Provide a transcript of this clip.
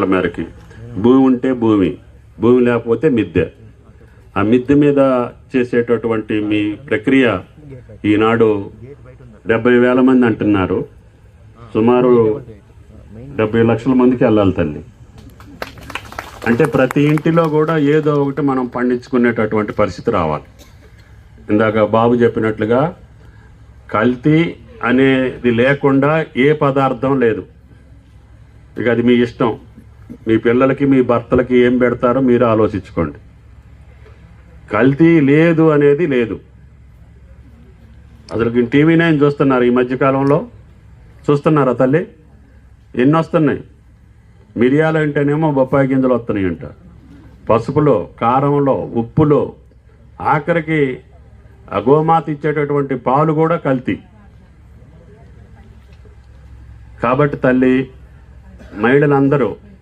మేరకి భూమి ఉంటే భూమి లేకపోతే మిద్దె. ఆ మిద్దె మీద చేసేటటువంటి మీ ప్రక్రియ ఈనాడు 70,000 మంది అంటున్నారు. సుమారు 70 లక్షల మందికి వెళ్ళాలి తల్లి. అంటే ప్రతి ఇంటిలో కూడా ఏదో ఒకటి మనం పండించుకునేటటువంటి పరిస్థితి రావాలి. ఇందాక బాబు చెప్పినట్లుగా కల్తీ అనేది లేకుండా ఏ పదార్థం లేదు. ఇక అది మీ ఇష్టం. మీ పిల్లలకి మీ భర్తలకి ఏం పెడతారో మీరు ఆలోచించుకోండి. కల్తీ లేదు అనేది లేదు. అసలు టీవీ 9 చూస్తున్నారు ఈ మధ్యకాలంలో, చూస్తున్నారా తల్లి? ఎన్ని వస్తున్నాయి? మిరియాలు అంటేనేమో బొప్పాయి గింజలు వస్తున్నాయి అంట, పసుపులో, కారంలో, ఉప్పులో, ఆఖరికి గోమాత ఇచ్చేటటువంటి పాలు కూడా కల్తీ. కాబట్టి తల్లి, మహిళలందరూ